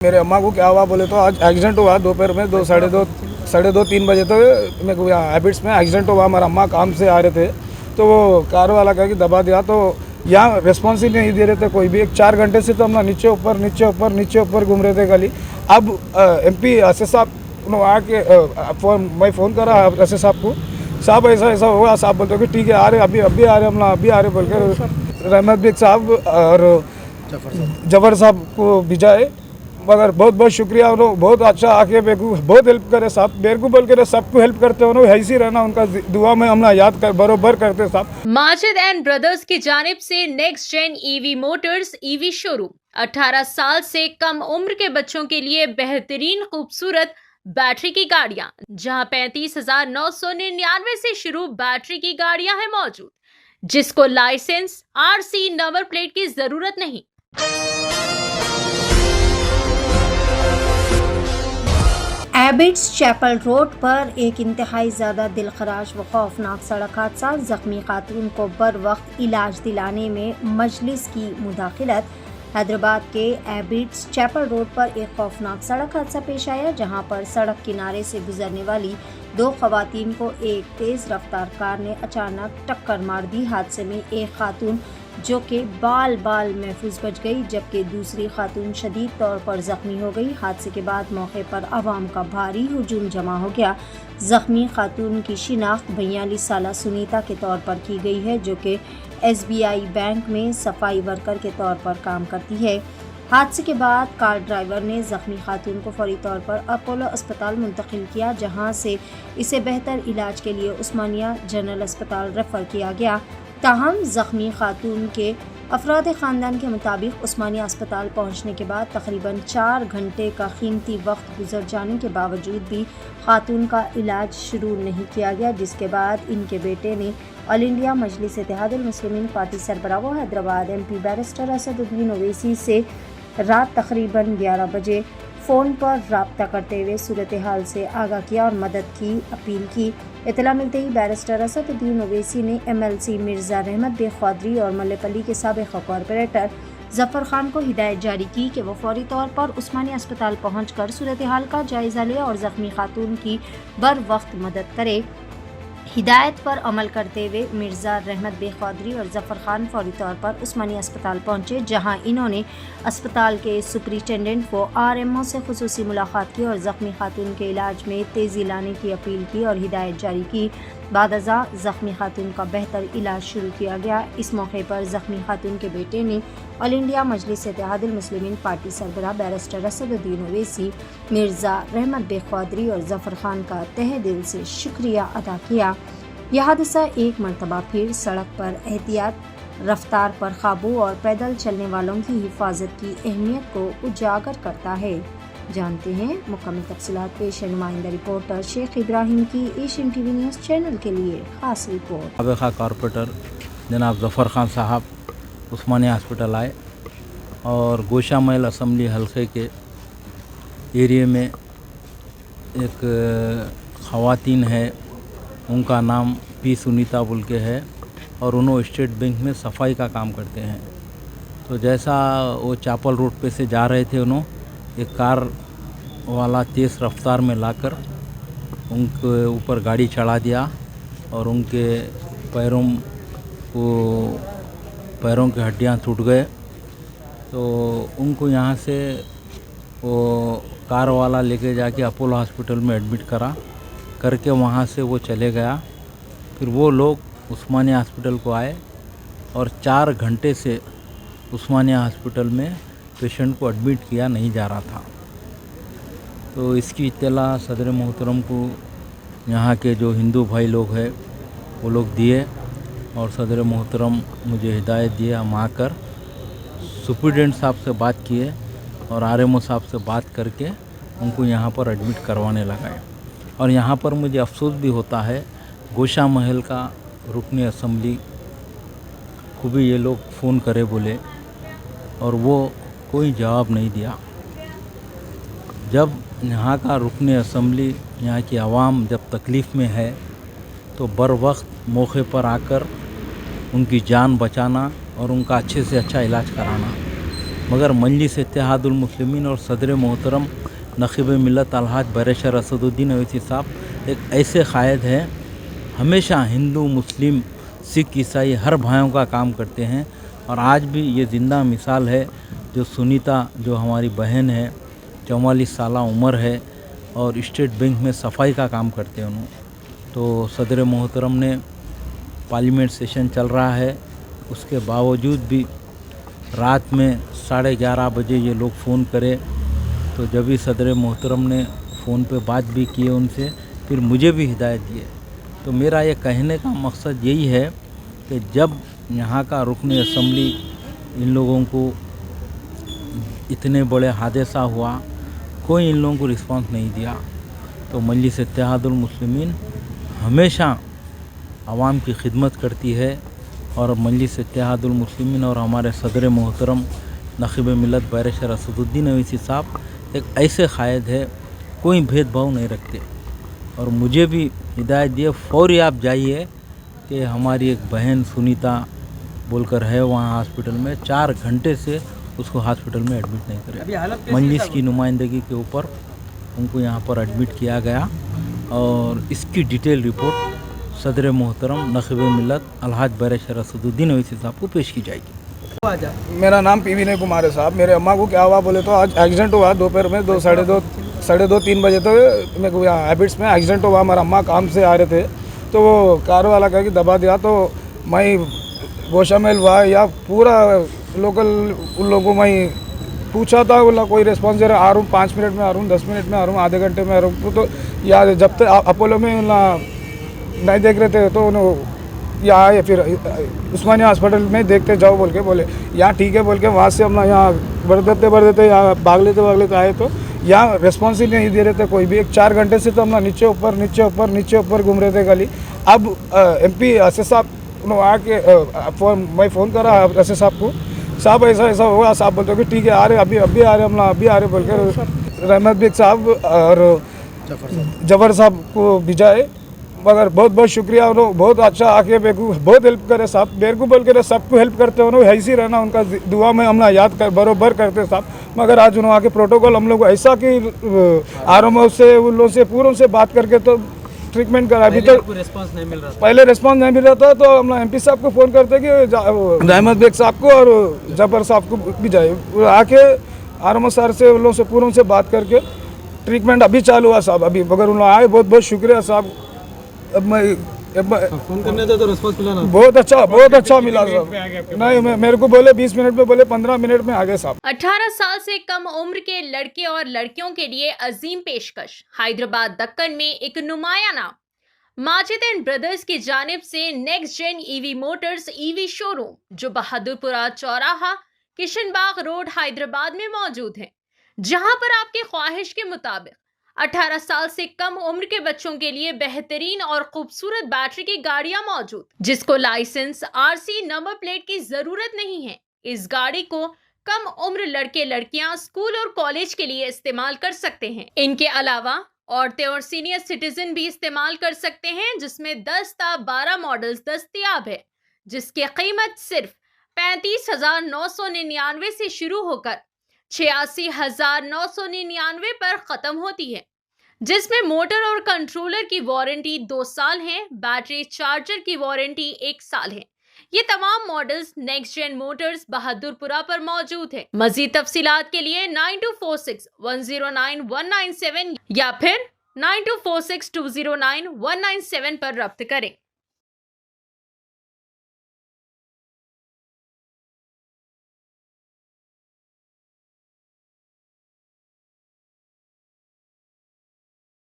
मेरे अम्मा को क्या हुआ बोले तो आज एक्सीडेंट हुआ दोपहर में साढ़े दो 3 बजे तो मेरे को यहाँ हैबिट्स में एक्सीडेंट हुआ। हमारा अम्मा काम से आ रहे थे तो वो कार वाला कहा कि दबा दिया, तो यहाँ रिस्पॉन्स ही नहीं दे रहे थे कोई भी। 4 घंटे से तो हम ना नीचे ऊपर घूम रहे थे गली। अब MP एस साहब आके मैं फ़ोन करा एस साहब को, साहब ऐसा हुआ। साहब बोलते कि ठीक है आ रहे, अभी आ रहे, हम ना अभी आ रहे बोल के रहमत बेग साहब और जफर साहब को भिजाए। मगर बहुत बहुत शुक्रिया, उन्होंने बहुत अच्छा आके मेरे को बहुत हेल्प करे साहब। मेरे को बोल के सबको हेल्प करते हो, ऐसे ही रहना, उनका दुआ में हम याद कर बरोबर करते साहब। माजिद एंड ब्रदर्स की जानिब से next gen EV motors EV showroom 18 साल से कम उम्र के बच्चों के लिए बेहतरीन खूबसूरत बैटरी की गाड़ियां, जहां 35,999 से शुरू बैटरी की गाड़ियां हैं मौजूद, जिसको लाइसेंस RC नंबर प्लेट की जरूरत नहीं। एबिट्स चैपल रोड पर एक इंतहाई ज़्यादा दिलखराश व खौफनाक सड़क हादसा। जख्मी खातून को बर वक्त इलाज दिलाने में मजलिस की मुदाखिलत। हैदराबाद के एबिट्स चैपल रोड पर एक खौफनाक सड़क हादसा पेश आया, जहां पर सड़क किनारे से गुजरने वाली 2 खवातीन को एक तेज़ रफ्तार कार ने अचानक टक्कर मार दी। हादसे में एक खातून जो कि बाल महफूज बच गई, जबकि दूसरी खातून शदीद तौर पर जख्मी हो गई। हादसे के बाद मौके पर आवाम का भारी हुजूम जमा हो गया। जख्मी खातून की शिनाख्त 42 साला सुनीता के तौर पर की गई है, जो कि SBI बैंक में सफाई वर्कर के तौर पर काम करती है। हादसे के बाद कार ड्राइवर ने जख्मी खातून को फौरी तौर पर अपोलो अस्पताल मुंतकिल किया, जहां से इसे बेहतर इलाज के लिए उस्मानिया जनरल अस्पताल रेफर किया गया। ताहम जख्मी खातून के अफराद ख़ानदान के मुताबिक उस्मानिया अस्पताल पहुंचने के बाद तकरीबन 4 घंटे का कीमती वक्त गुजर जाने के बावजूद भी खातून का इलाज शुरू नहीं किया गया, जिसके बाद इनके बेटे ने ऑल इंडिया मजलिस इत्तेहादुल मुस्लिमीन पार्टी सरबराह व हैदराबाद MP बैरिस्टर असदुद्दीन ओवैसी से रात तकरीबन 11 बजे फ़ोन पर राब्ता करते हुए सूरत हाल से आगाह किया और मदद की अपील की। इतला मिलते ही बैरिस्टर असदुद्दीन ओवैसी ने MLC मिर्ज़ा रहमत बेग ख्वादरी और मल्लेपल्ली के साबिक़ कॉरपोरेटर जफ़र खान को हिदायत जारी की कि वो फौरी तौर पर उस्मानिया अस्पताल पहुंचकर सूरत हाल का जायज़ा ले और ज़ख्मी खातून की बर वक्त मदद करे। हिदायत पर अमल करते हुए मिर्ज़ा रहमत बेग ख्वादरी और जफ़र खान फौरी तौर पर उस्मानिया अस्पताल पहुंचे, जहां इन्होंने अस्पताल के सुपरिटेंडेंट को RMO से खुसूसी मुलाकात की और ज़ख्मी खातून के इलाज में तेज़ी लाने की अपील की और हिदायत जारी की। बादअज़ा ज़ख्मी खातून का बेहतर इलाज शुरू किया गया। इस मौके पर ज़ख्मी खातून के बेटे ने ऑल इंडिया मजलिस इत्तेहादुल मुस्लिमीन पार्टी सरबराह बैरिस्टर असदुद्दीन ओवैसी, मिर्ज़ा रहमत बेग ख्वादरी और जफ़र खान का तहे दिल से शुक्रिया अदा किया। यह हादसा एक मरतबा फिर सड़क पर एहतियात, रफ्तार पर काबू और पैदल चलने वालों की हिफाजत की अहमियत को उजागर करता है। जानते हैं मुकम्मल तफसीलात पेश नुमाइंदा रिपोर्टर शेख इब्राहिम की एशियन TV न्यूज़ चैनल के लिए खास रिपोर्ट। साबिक़ कॉरपोरेटर जनाब जफ़र खान साहब उस्मानिया हॉस्पिटल आए और गोशा महल असम्बली हल्के के एरिए में एक ख़वातीन है, उनका नाम P सुनीता बोल के है और उन्होंने स्टेट बैंक में सफाई का काम करते हैं। तो जैसा वो चापल रोड पे से जा रहे थे, उन्होंने एक कार वाला तेज़ रफ्तार में लाकर उनके ऊपर गाड़ी चढ़ा दिया और उनके पैरों की हड्डियां टूट गए। तो उनको यहाँ से वो कार वाला लेके जाके अपोलो हॉस्पिटल में एडमिट करके वहाँ से वो चले गया। फिर वो लोग उस्मानिया हॉस्पिटल को आए और 4 घंटे से उस्मानिया हॉस्पिटल में पेशेंट को एडमिट किया नहीं जा रहा था। तो इसकी इत्तला सदर मोहतरम को यहाँ के जो हिंदू भाई लोग हैं वो लोग दिए और सदर मोहतरम मुझे हिदायत दिए। हम आकर सुप्रिटेंडेंट साहब से बात किए और RMO साहब से बात करके उनको यहाँ पर एडमिट करवाने लगाए। और यहाँ पर मुझे अफसोस भी होता है, गोशा महल का रुकन असम्बली को भी ये लोग फ़ोन करे बोले और वो कोई जवाब नहीं दिया। जब यहाँ का रुकन असम्बली, यहाँ की आवाम जब तकलीफ़ में है तो बर वक्त मौके पर आकर उनकी जान बचाना और उनका अच्छे से अच्छा इलाज कराना मगर मजलिस इत्तेहादुल मुस्लिमीन और सदर मोहतरम नक़ीब मिल्लत अलहाज बैरिस्टर असदुद्दीन अवैसी साहब एक ऐसे कायद हैं, हमेशा हिंदू मुस्लिम सिख ईसाई हर भाइयों का काम करते हैं। और आज भी ये ज़िंदा मिसाल है। जो सुनीता जो हमारी बहन है, 44 साल उम्र है और स्टेट बैंक में सफाई का काम करते हैं उन्होंने। तो सदर मोहतरम ने पार्लियामेंट सेशन चल रहा है, उसके बावजूद भी रात में 11:30 बजे ये लोग फ़ोन करे, तो जब भी सदर मोहतरम ने फ़ोन पे बात भी की उनसे, फिर मुझे भी हिदायत दिए। तो मेरा ये कहने का मकसद यही है कि जब यहाँ का रुकन असम्बली इन लोगों को इतने बड़े हादसा हुआ, कोई इन लोगों को रिस्पांस नहीं दिया, तो मजलिस इत्तेहादुल मुस्लिमीन हमेशा आवाम की खिदमत करती है। और मजलिस इत्तेहादुल मुस्लिमीन और हमारे सदर मोहतरम नक़ीब मिल्लत बैरिस्टर असदुद्दीन अवैसी साहब एक ऐसे कायद है, कोई भेदभाव नहीं रखते। और मुझे भी हिदायत दिए फौरी आप जाइए कि हमारी एक बहन सुनीता बोलकर है वहाँ हॉस्पिटल में, 4 घंटे से उसको हॉस्पिटल में एडमिट नहीं करें। मजलिस की नुमाइंदगी के ऊपर उनको यहाँ पर एडमिट किया गया और इसकी डिटेल रिपोर्ट सदर मोहतरम नक़ीब मिल्लत अलहाज बैरिस्टर असदुद्दीन अवैसी साहब को पेश की जाएगी। मेरा नाम पी विनय कुमार है साहब। मेरे अम्मा को क्या हुआ बोले तो आज एक्सीडेंट हुआ दोपहर में 2:30 बजे तो मेरे को यहाँ हैबिट्स में एक्सीडेंट हुआ। हमारा अम्मा काम से आ रहे थे तो वो कार वाला कह के दबा दिया, तो मैं गोशामेल हुआ या पूरा लोकल उन लोगों को मैं पूछा था, बोला कोई रिस्पॉन्स दे रहा, आ रहा हूँ 5 मिनट में आ रहा हूँ, 10 मिनट में आ रहा हूँ, आधे घंटे में आ रहा हूँ। तो यार जब तक अपोलो में नहीं देख रहे थे तो उन्होंने यहाँ आए, फिर उस्मानिया हॉस्पिटल में देखते जाओ बोल के बोले, यहाँ ठीक है बोल के वहाँ से हम ना यहाँ बढ़ते यहाँ भाग लेते आए, तो यहाँ रिस्पॉन्स ही नहीं दे रहे थे कोई भी। 4 घंटे से तो हम ना नीचे ऊपर घूम रहे थे गली। अब MP एसएस साहब उन्होंने आके मैं फ़ोन करा एसएस साहब को, साहब ऐसा हुआ। साहब बोलते कि ठीक है आ रहे, अभी आ रहे, हम ना अभी आ रहे बोल के रहमत बेग साहब और जबर साहब को भिजाए। मगर बहुत शुक्रिया, उन्होंने बहुत अच्छा आके मेरे को बहुत हेल्प करे साहब। मेरे को बोल के सबको हेल्प करते उन्होंने, ऐसे ही रहना उनका दुआ में हम ना याद कर बरोबर करते साहब। मगर आज उन्होंने आके प्रोटोकॉल हम लोग को ऐसा कि RMO से उन लोगों से पूरों से बात करके तो ट्रीटमेंट करा। अभी तो रिस्पांस नहीं मिल रहा था, पहले रिस्पांस नहीं मिल रहा था, तो हम MP साहब को फ़ोन करते कि रहमत बेग साहब को और जबर साहब को भी जाए, आके RMO सर से उन लोगों से पूरों से बात करके ट्रीटमेंट अभी चालू हुआ साहब। अभी मगर उन लोग आए, बहुत शुक्रिया साहब। अब मैं फोन करने थे तो रिस्पांस मिला ना, बहुत अच्छा मिला साहब। नहीं मेरे को बोले 20 मिनट में, बोले 15 मिनट में आ गए साहब। 18 साल से कम उम्र के लड़के और लड़कियों के लिए अजीम पेशकश। हैदराबाद दक्कन में एक नुमाया नाम माजिद एंड ब्रदर्स की जानिब से next gen EV motors EV showroom, जो बहादुरपुरा चौराहा किशनबाग रोड हैदराबाद में मौजूद है, जहां पर आपकी ख्वाहिश के मुताबिक 18 साल से कम उम्र के बच्चों के लिए बेहतरीन और खूबसूरत बैटरी की गाड़ियां मौजूद, जिसको लाइसेंस RC नंबर प्लेट की जरूरत नहीं है। इस गाड़ी को कम उम्र लड़के लड़कियां स्कूल और कॉलेज के लिए इस्तेमाल कर सकते हैं। इनके अलावा औरतें और सीनियर सिटीजन भी इस्तेमाल कर सकते हैं, जिसमें 10 ता 12 मॉडल्स दस्तयाब है, जिसकी कीमत सिर्फ 35,999 से शुरू होकर 86,999 पर खत्म होती है, जिसमें मोटर और कंट्रोलर की वारंटी 2 साल है, बैटरी चार्जर की वारंटी 1 साल है। ये तमाम models next gen motors Bahadurpura पर मौजूद है। मजीद तफसीलात के लिए 9246109197 या फिर 9246209197 पर रब्त करें।